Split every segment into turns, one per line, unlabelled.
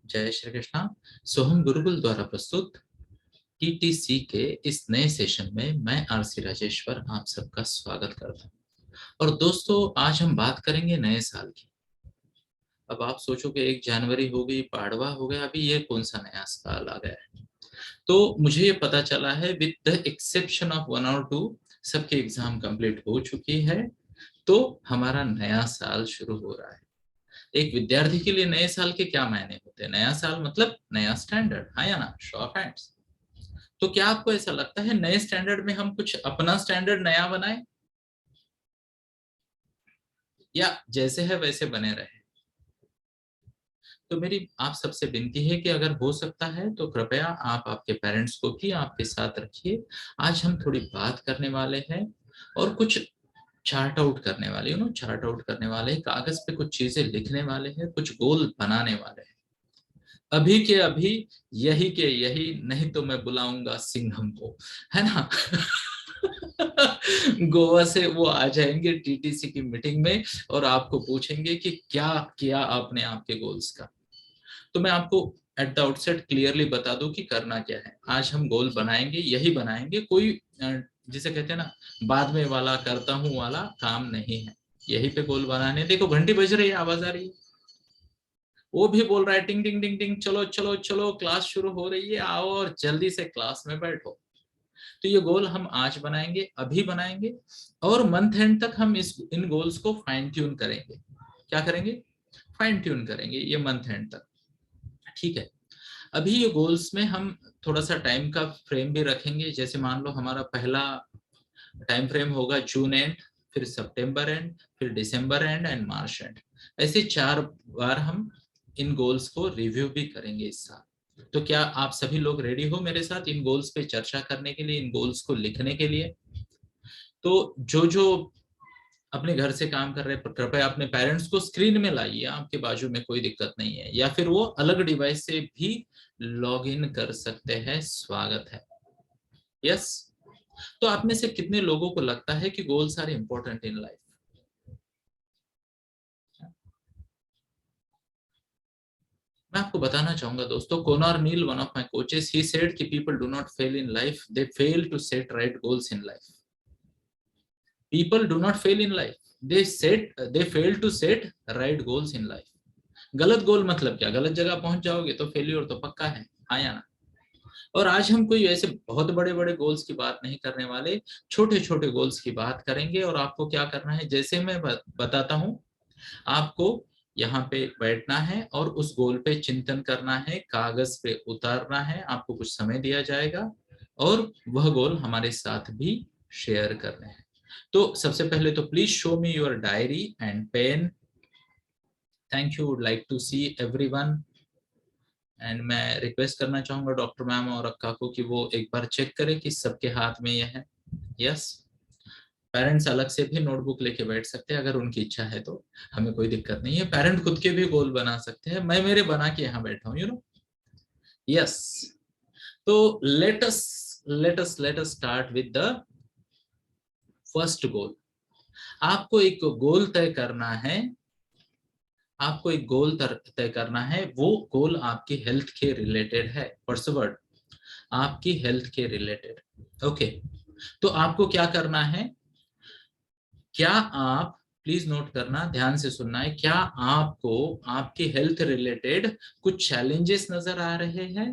जय श्री कृष्णा। सोहम गुरुकुल द्वारा प्रस्तुत टीटीसी के इस नए सेशन में मैं आरसी राजेश्वर आप सबका स्वागत करता हूं। और दोस्तों, आज हम बात करेंगे नए साल की। अब आप सोचोगे 1 जनवरी हो गई, पाड़वा हो गया, अभी ये कौन सा नया साल आ गया है। तो मुझे ये पता चला है विद द एक्सेप्शन ऑफ 1 और 2 सबके एग्जाम कंप्लीट हो चुकी है। तो हमारा नया साल शुरू हो रहा है। एक विद्यार्थी के लिए नए साल के क्या मायने होते हैं? नया साल मतलब नया स्टैंडर्ड, हाँ या ना? Show off hands. तो क्या आपको ऐसा लगता है नए स्टैंडर्ड में हम कुछ अपना स्टैंडर्ड नया बनाए, या जैसे है वैसे बने रहे? तो मेरी आप सबसे विनती है कि अगर हो सकता है तो कृपया आप आपके पेरेंट्स को भी आपके साथ रखिए। आज हम थोड़ी बात करने वाले हैं और कुछ चार्ट आउट करने वाले, चार्ट आउट करने वाले हैं, कागज पे कुछ चीजें लिखने वाले हैं, कुछ गोल बनाने वाले हैं। अभी के अभी, यही के यही, नहीं तो मैं बुलाऊंगा सिंघम को, है ना? गोवा से वो आ जाएंगे टीटीसी की मीटिंग में और आपको पूछेंगे कि क्या किया आपने आपके गोल्स का। तो मैं आपको एट द आउटसेट क्लियरली बता दूं कि करना क्या है। आज हम गोल बनाएंगे, यही बनाएंगे, कोई जिसे कहते हैं ना, बाद में वाला करता हूं वाला काम नहीं है। यही पे गोल बनाने। देखो घंटी बज रही है, आवाज आ रही है, वो भी बोल रहा है टिंग टिंग टिंग टिंग, चलो चलो चलो क्लास शुरू हो रही है, आओ और जल्दी से क्लास में बैठो। तो ये गोल हम आज बनाएंगे, अभी बनाएंगे, और मंथ एंड तक हम इस इन गोल्स को फाइन ट्यून करेंगे। क्या करेंगे? फाइन ट्यून करेंगे ये मंथ एंड तक। ठीक है। अभी ये गोल्स में हम थोड़ा सा टाइम का फ्रेम भी रखेंगे। जैसे मान लो हमारा पहला टाइम फ्रेम होगा जून एंड, फिर सितंबर एंड, फिर दिसंबर एंड एंड मार्च एंड। ऐसे 4 बार हम इन गोल्स को रिव्यू भी करेंगे इस साल। तो क्या आप सभी लोग रेडी हो मेरे साथ इन गोल्स पे चर्चा करने के लिए, इन गोल्स को लिखने के लिए? तो जो जो अपने घर से काम कर रहे हैं, कृपया अपने पेरेंट्स को स्क्रीन में लाइए, आपके बाजू में कोई दिक्कत नहीं है, या फिर वो अलग डिवाइस से भी लॉग इन कर सकते हैं। स्वागत है। यस। तो आप में से कितने लोगों को लगता है कि goals are important in life? मैं आपको बताना चाहूंगा दोस्तों, Conor Neill, one of my coaches, he said कि people do not fail in life, they fail to set right goals in life. People do not fail in life, they fail to set right goals in life. गलत goal मतलब क्या? गलत जगह पहुंच जाओगे तो failure तो पक्का है, हाँ या ना? और आज हम कोई ऐसे बहुत बड़े बड़े गोल्स की बात नहीं करने वाले, छोटे छोटे गोल्स की बात करेंगे। और आपको क्या करना है, जैसे मैं बताता हूँ, आपको यहाँ पे बैठना है और उस गोल पे चिंतन करना है, कागज पे उतारना है। आपको कुछ समय दिया जाएगा और वह गोल हमारे साथ भी शेयर करने हैं। तो सबसे पहले तो please show me your diary and pen. Thank you, would like to see everyone. And मैं रिक्वेस्ट करना चाहूंगा डॉक्टर मैम और अक्का को कि वो एक बार चेक करें कि सबके हाथ में यह है। यस। पेरेंट्स अलग से भी नोटबुक लेके बैठ सकते हैं अगर उनकी इच्छा है तो, हमें कोई दिक्कत नहीं है। पेरेंट खुद के भी गोल बना सकते हैं, मैं मेरे बना के यहाँ बैठा हूँ, यस। तो let us start with the first goal. आपको एक गोल तय करना है, आपको एक गोल तय करना है। वो गोल आपकी हेल्थ के रिलेटेड है। What's the word? आपकी हेल्थ के रिलेटेड। ओके। तो आपको क्या करना है? क्या आप, प्लीज नोट करना, ध्यान से सुनना है, क्या आपको आपकी हेल्थ रिलेटेड कुछ चैलेंजेस नजर आ रहे हैं?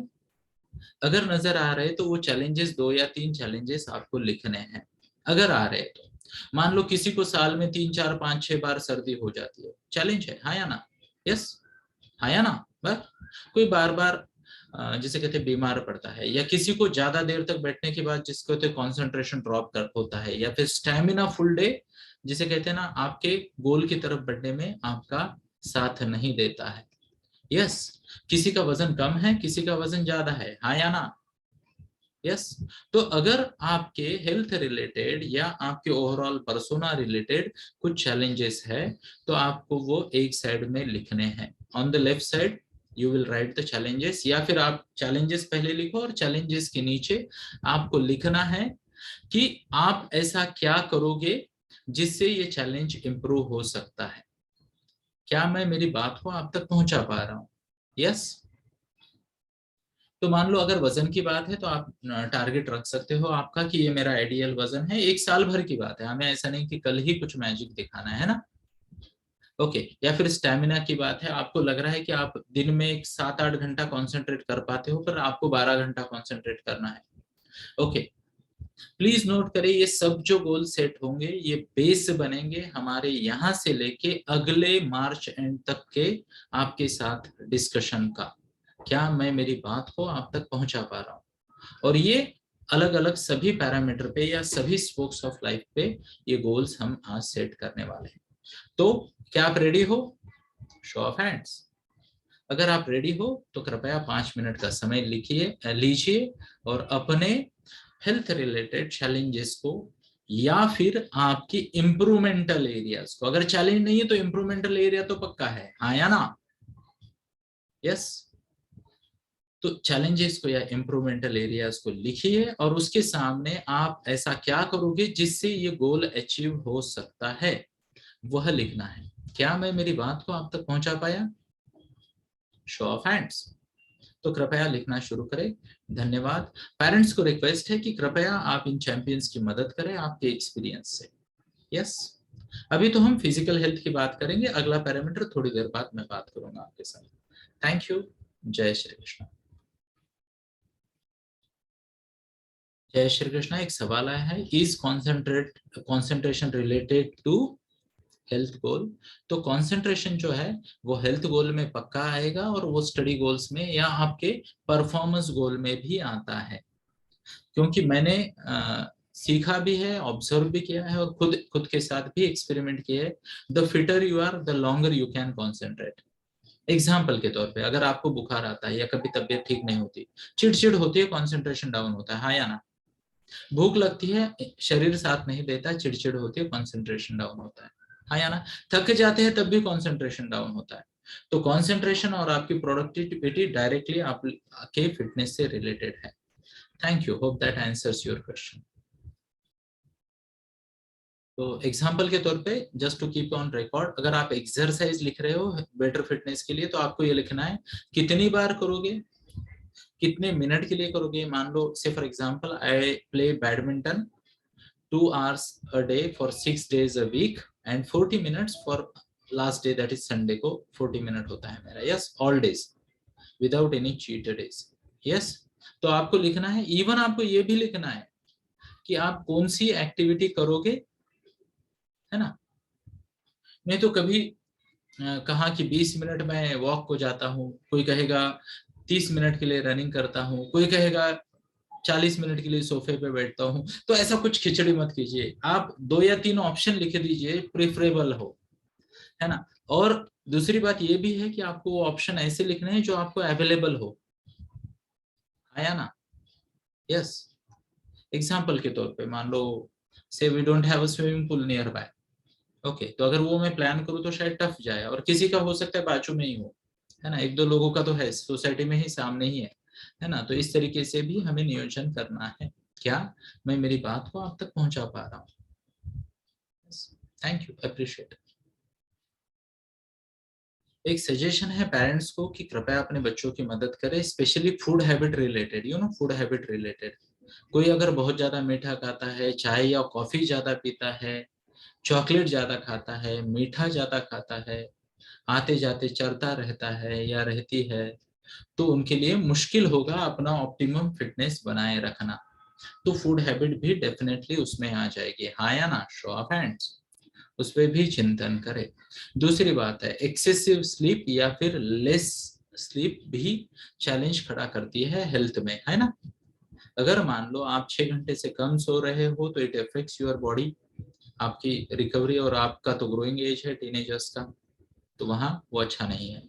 अगर नजर आ रहे तो वो चैलेंजेस, 2 या 3 चैलेंजेस आपको लिखने हैं। अगर आ रहे तो मान लो किसी को साल में 3 4 5 6 बार सर्दी हो जाती है, चैलेंज है, हाँ या ना? यस, हाँ या ना? बस कोई बार बार जिसे कहते हैं बीमार पड़ता है, या किसी को ज्यादा देर तक बैठने के बाद जिसको कहते हैं कॉन्सेंट्रेशन ड्रॉप कर होता है, या फिर स्टेमिना फुल डे जिसे कहते हैं ना, आपके गोल की तरफ बढ़ने में आपका साथ नहीं देता है। यस। किसी का वजन कम है, किसी का वजन ज्यादा है, हाँ या ना? यस। तो अगर आपके हेल्थ रिलेटेड या आपके ओवरऑल पर्सोना रिलेटेड कुछ चैलेंजेस है, तो आपको वो एक साइड में लिखने हैं। On the left side you will write the challenges, या फिर आप चैलेंजेस पहले लिखो और चैलेंजेस के नीचे आपको लिखना है कि आप ऐसा क्या करोगे जिससे ये चैलेंज इंप्रूव हो सकता है। क्या मैं मेरी बात को आप तक पहुंचा पा रहा हूँ? यस। तो मान लो अगर वजन की बात है तो आप टारगेट रख सकते हो आपका कि ये मेरा आइडियल वजन है, 1 साल भर की बात है, हमें ऐसा नहीं कि कल ही कुछ मैजिक दिखाना है ना। ओके, या फिर स्टेमिना की बात है, आपको लग रहा है कि आप दिन में एक 7-8 घंटा कॉन्सेंट्रेट कर पाते हो पर आपको 12 घंटा कॉन्सेंट्रेट करना है। ओके, प्लीज नोट करें ये सब जो गोल सेट होंगे ये बेस बनेंगे हमारे यहाँ से लेके अगले मार्च एंड तक के आपके साथ डिस्कशन का। क्या मैं मेरी बात को आप तक पहुंचा पा रहा हूँ? और ये अलग अलग सभी पैरामीटर पे या सभी स्पोक्स ऑफ लाइफ पे ये गोल्स हम आज सेट करने वाले हैं। तो क्या आप रेडी हो? Show off hands. अगर आप रेडी हो तो कृपया 5 मिनट का समय लीजिए और अपने हेल्थ रिलेटेड चैलेंजेस को या फिर आपकी इंप्रूवमेंटल एरियाज को, अगर चैलेंज नहीं है तो इंप्रूवमेंटल एरिया तो पक्का है, हाँ या ना? यस। तो चैलेंजेस को या इंप्रूवमेंटल एरियाज को लिखिए और उसके सामने आप ऐसा क्या करोगे जिससे ये गोल अचीव हो सकता है वह लिखना है। क्या मैं मेरी बात को आप तक पहुंचा पाया? Show off hands. तो कृपया लिखना शुरू करें। धन्यवाद। पेरेंट्स को रिक्वेस्ट है कि कृपया आप इन चैंपियंस की मदद करें आपके एक्सपीरियंस से। यस। अभी तो हम फिजिकल हेल्थ की बात करेंगे, अगला पैरामीटर थोड़ी देर बाद मैं बात करूंगा आपके साथ। Thank you. जय श्री कृष्ण। जय श्री कृष्ण। एक सवाल आया है, is concentration related to health goal? तो कंसंट्रेशन जो है वो हेल्थ गोल में पक्का आएगा और वो स्टडी गोल्स में या आपके परफॉर्मेंस गोल में भी आता है, क्योंकि मैंने सीखा भी है, ऑब्जर्व भी किया है और खुद खुद के साथ भी एक्सपेरिमेंट किया है। The fitter you are the longer you can concentrate. Example के तौर पे अगर आपको बुखार आता है या कभी तबीयत ठीक नहीं होती, चिड़चिड़ होती है, कॉन्सेंट्रेशन डाउन होता है, हाँ या ना? भूख लगती है, शरीर साथ नहीं देता, चिड़चिड़ होती है, कॉन्सेंट्रेशन डाउन होता है, हाँ या ना? थक जाते हैं तब भी कॉन्सेंट्रेशन डाउन होता है। तो कॉन्सेंट्रेशन और आपकी प्रोडक्टिविटी डायरेक्टली आपके फिटनेस से रिलेटेड है। Thank you, hope that answers your question. तो एग्जाम्पल के तौर पे just to keep on record, अगर आप एक्सरसाइज लिख रहे हो बेटर फिटनेस के लिए तो आपको ये लिखना है कितनी बार करोगे, कितने मिनट के लिए करोगे। मान लो से for example I play badminton 2 hours a day for 6 days a week and 40 minutes for last day that is Sunday को 40 मिनट होता है मेरा। Yes, all days without any cheat days. Yes. तो आपको लिखना है, इवन आपको ये भी लिखना है कि आप कौन सी एक्टिविटी करोगे, है ना? नहीं तो कभी कहा कि 20 मिनट में वॉक को जाता हूँ, कोई कहेगा 30 मिनट के लिए रनिंग करता हूँ, कोई कहेगा 40 मिनट के लिए सोफे पे बैठता हूँ। तो ऐसा कुछ खिचड़ी मत कीजिए, आप 2 या 3 ऑप्शन लिख दीजिए, प्रेफरेबल हो, है ना? और दूसरी बात ये भी है कि आपको वो ऑप्शन ऐसे लिखने हैं जो आपको अवेलेबल हो, आया ना? यस। एग्जाम्पल के तौर पे मान लो say we don't have a swimming pool nearby. Okay, तो अगर वो मैं प्लान करूँ तो शायद टफ जाए और किसी का हो सकता है बाजू में ही हो, है ना? 1-2 लोगों का तो है, सोसाइटी में ही सामने ही है ना? तो इस तरीके से भी हमें नियोजन करना है। क्या मैं मेरी बात को आप तक पहुंचा पा रहा हूँ? Thank you, appreciate. एक सजेशन है पेरेंट्स को कि कृपया अपने बच्चों की मदद करें, specially food habit related, food habit related. कोई अगर बहुत ज्यादा मीठा खाता है, चाय या कॉफी ज्यादा पीता है, चॉकलेट ज्यादा खाता है, मीठा ज्यादा खाता है, आते जाते चलता रहता है या रहती है, तो उनके लिए मुश्किल होगा अपना ऑप्टिमम फिटनेस बनाए रखना। तो फूड हैबिट भी डेफिनेटली उसमें आ जाएगी, हाँ या ना? Show off hands. उस पर भी चिंतन करें। दूसरी बात है, एक्सेसिव स्लीप या फिर लेस स्लीप भी चैलेंज खड़ा करती है हेल्थ में, है ना? अगर मान लो आप 6 घंटे से कम सो रहे हो तो इट अफेक्ट्स योर बॉडी, आपकी रिकवरी, और आपका तो ग्रोइंग एज है टीनेजर्स का, तो वहां वो अच्छा नहीं है।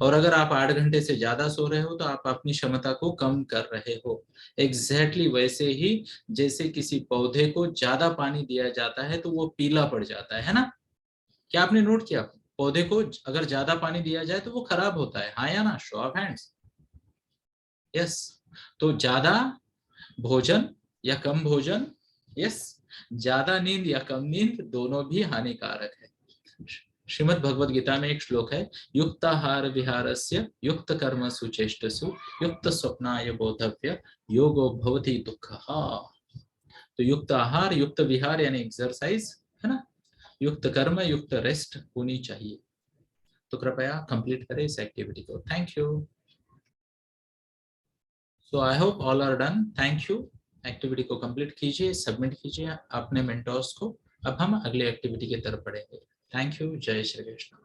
और अगर आप 8 घंटे से ज्यादा सो रहे हो तो आप अपनी क्षमता को कम कर रहे हो। एग्जैक्टली वैसे ही जैसे किसी पौधे को ज्यादा पानी दिया जाता है तो वो पीला पड़ जाता है ना? क्या आपने नोट किया? पौधे को अगर ज्यादा पानी दिया जाए तो वो खराब होता है, हाँ या ना? Show off hands. यस। तो ज्यादा भोजन या कम भोजन, यस, ज्यादा नींद या कम नींद दोनों भी हानिकारक है। श्रीमद् भगवद गीता में एक श्लोक है, युक्ताहार विहारस्य युक्त कर्म सुचेष्टसु युक्त स्वप्नाय बोधव्य योगो भवति दुःखः। तो युक्त आहार युक्त विहार यानी एक्सरसाइज है ना, युक्त कर्म युक्त रेस्ट होनी चाहिए। तो कृपया कंप्लीट करें इस एक्टिविटी को। Thank you. So I hope all are done. Thank you. Activity को कंप्लीट कीजिए, सबमिट कीजिए अपने मेंटोर्स को। अब हम अगले एक्टिविटी की तरफ बढ़ेंगे। Thank you. जय श्री कृष्ण।